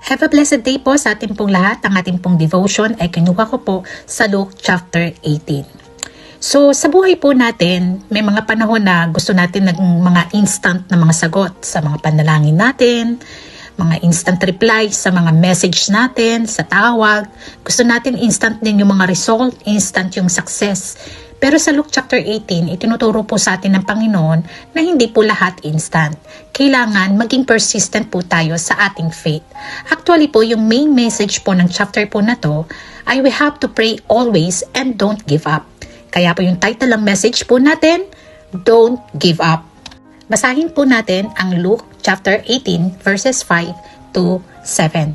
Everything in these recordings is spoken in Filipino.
Have a blessed day po sa ating pong lahat. Ang ating pong devotion ay kinuha ko po sa Luke chapter 18. So sa buhay po natin, may mga panahon na gusto natin ng mga instant na mga sagot sa mga panalangin natin, mga instant reply sa mga message natin, sa tawag. Gusto natin instant din yung mga result, instant yung success. Pero sa Luke chapter 18, itinuturo po sa atin ng Panginoon na hindi po lahat instant. Kailangan maging persistent po tayo sa ating faith. Actually po, yung main message po ng chapter po na to ay we have to pray always and don't give up. Kaya po yung title ng message po natin, Don't Give Up. Basahin po natin ang Luke chapter 18 verses 5 to 7.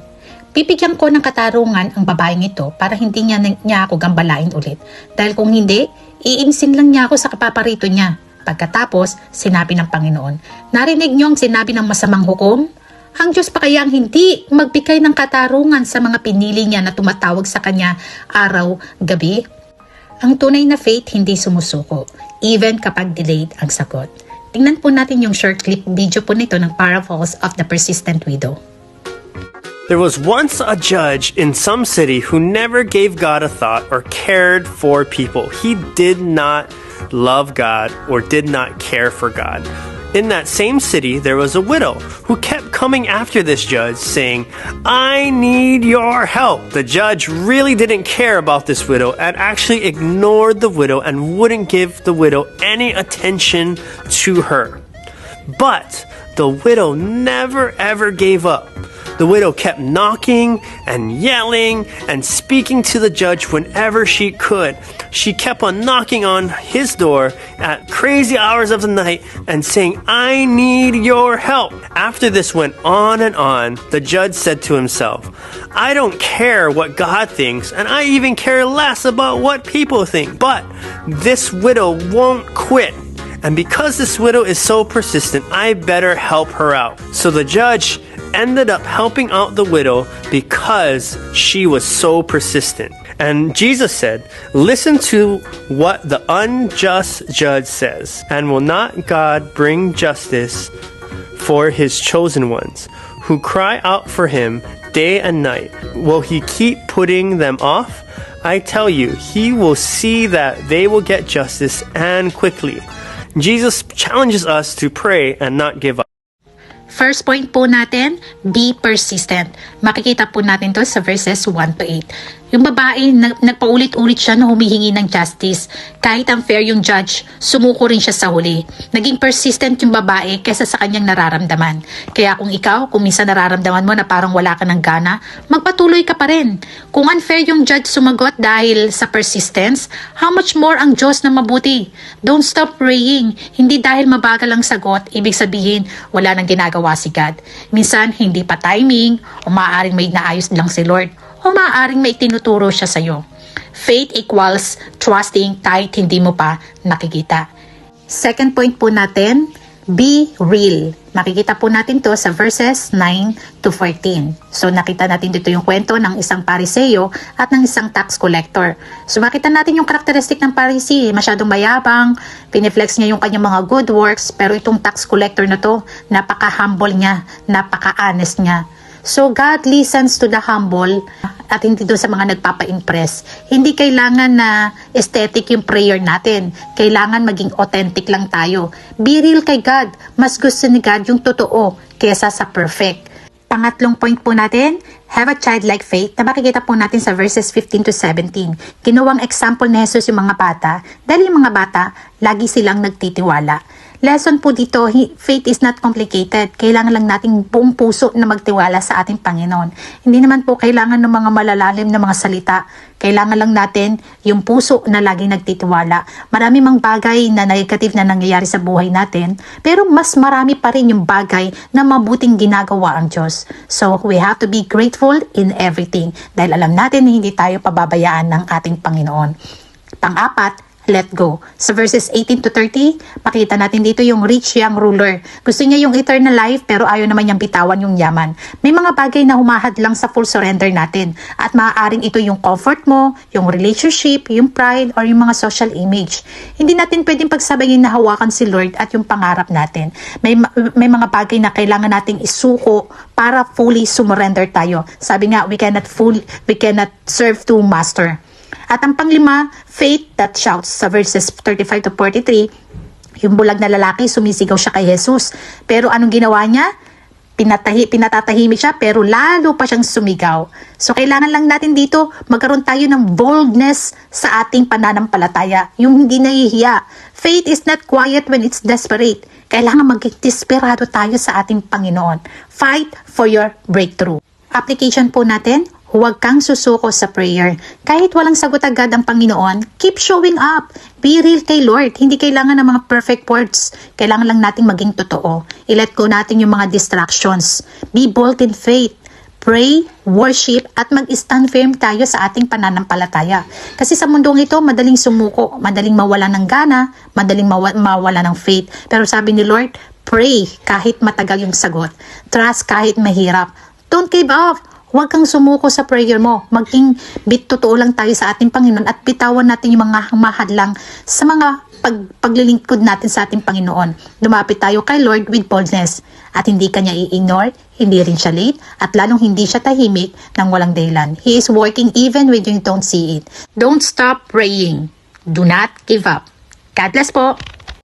Bibigyan ko ng katarungan ang babaeng ito para hindi niya ako gambalain ulit. Dahil kung hindi, iinsin lang niya ako sa kapaparito niya. Pagkatapos, sinabi ng Panginoon, narinig niyo ang sinabi ng masamang hukom? Ang Diyos pa kaya ang hindi magbigay ng katarungan sa mga pinili niya na tumatawag sa kanya araw-gabi? Ang tunay na faith hindi sumusuko, even kapag delayed ang sagot. Tingnan po natin yung short clip video po nito ng Parables of the Persistent Widow. There was once a judge in some city who never gave God a thought or cared for people. He did not love God or did not care for God. In that same city, there was a widow who kept coming after this judge saying, I need your help. The judge really didn't care about this widow and actually ignored the widow and wouldn't give the widow any attention to her. But the widow never ever gave up. The widow kept knocking and yelling and speaking to the judge whenever she could. She kept on knocking on his door at crazy hours of the night and saying, I need your help. After this went on and on, the judge said to himself, I don't care what God thinks, and I even care less about what people think. But this widow won't quit. And because this widow is so persistent, I better help her out. So the judge ended up helping out the widow because she was so persistent. And Jesus said, listen to what the unjust judge says. And will not God bring justice for his chosen ones who cry out for him day and night? Will he keep putting them off? I tell you, he will see that they will get justice and quickly. Jesus challenges us to pray and not give up. First point po natin, be persistent. Makikita po natin to sa verses 1 to 8. Yung babae, nagpaulit-ulit siya na humihingi ng justice. Kahit unfair yung judge, sumuko rin siya sa huli. Naging persistent yung babae kaysa sa kanyang nararamdaman. Kaya kung ikaw, kung minsan nararamdaman mo na parang wala ka ng gana, magpatuloy ka pa rin. Kung unfair yung judge sumagot dahil sa persistence, how much more ang Diyos na mabuti? Don't stop praying. Hindi dahil mabagal ang sagot, ibig sabihin wala nang ginagawa si God. Minsan, hindi pa timing, o maaaring may naayos lang si Lord, o maaaring may tinuturo siya sa iyo. Faith equals trusting kahit hindi mo pa nakikita. Second point po natin, be real. Makikita po natin to sa verses 9 to 14. So nakita natin dito yung kwento ng isang Pariseo at ng isang tax collector. So makita natin yung karakteristik ng Pariseo, masyadong mayabang, piniflex niya yung kanyang mga good works, pero itong tax collector na to, napaka-humble niya, napaka-honest niya. So God listens to the humble at hindi doon sa mga nagpapa-impress. Hindi kailangan na aesthetic yung prayer natin. Kailangan maging authentic lang tayo. Be real kay God. Mas gusto ni God yung totoo kesa sa perfect. Pangatlong point po natin, have a childlike faith na makikita po natin sa verses 15 to 17. Ginawang example ni Jesus yung mga bata dahil yung mga bata, lagi silang nagtitiwala. Lesson po dito, faith is not complicated. Kailangan lang nating buong puso na magtiwala sa ating Panginoon. Hindi naman po kailangan ng mga malalalim na mga salita. Kailangan lang natin yung puso na laging nagtitiwala. Marami mang bagay na negative na nangyayari sa buhay natin, pero mas marami pa rin yung bagay na mabuting ginagawa ang Diyos. So, we have to be grateful in everything dahil alam natin na hindi tayo pababayaan ng ating Panginoon. Pang-apat, let go. Sa verses 18 to 30, pakita natin dito yung rich young ruler. Gusto niya yung eternal life pero ayaw naman niyang bitawan yung yaman. May mga bagay na humahad lang sa full surrender natin at maaaring ito yung comfort mo, yung relationship, yung pride, or yung mga social image. Hindi natin pwedeng pagsabayin na hawakan si Lord at yung pangarap natin. May mga bagay na kailangan nating isuko para fully surrender tayo. Sabi nga, we cannot serve two master. At ang panglima, faith that shouts. Sa verses 35 to 43, yung bulag na lalaki, sumisigaw siya kay Jesus. Pero anong ginawa niya? Pinatatahimik siya, pero lalo pa siyang sumigaw. So kailangan lang natin dito, magkaroon tayo ng boldness sa ating pananampalataya. Yung hindi nahihiya. Faith is not quiet when it's desperate. Kailangan maging desperado tayo sa ating Panginoon. Fight for your breakthrough. Application po natin, huwag kang susuko sa prayer. Kahit walang sagot agad ang Panginoon, keep showing up. Be real kay Lord. Hindi kailangan ng mga perfect words. Kailangan lang nating maging totoo. I-let go natin yung mga distractions. Be bold in faith. Pray, worship, at mag-stand firm tayo sa ating pananampalataya. Kasi sa mundong ito, madaling sumuko, madaling mawala ng gana, madaling mawala ng faith. Pero sabi ni Lord, pray kahit matagal yung sagot. Trust kahit mahirap. Don't give up. Huwag kang sumuko sa prayer mo. Maging totoo lang tayo sa ating Panginoon at bitawan natin yung mga mahadlang sa mga paglilingkod natin sa ating Panginoon. Lumapit tayo kay Lord with boldness at hindi kanya i-ignore, hindi rin siya late, at lalong hindi siya tahimik ng walang dahilan. He is working even when you don't see it. Don't stop praying. Do not give up. God bless po.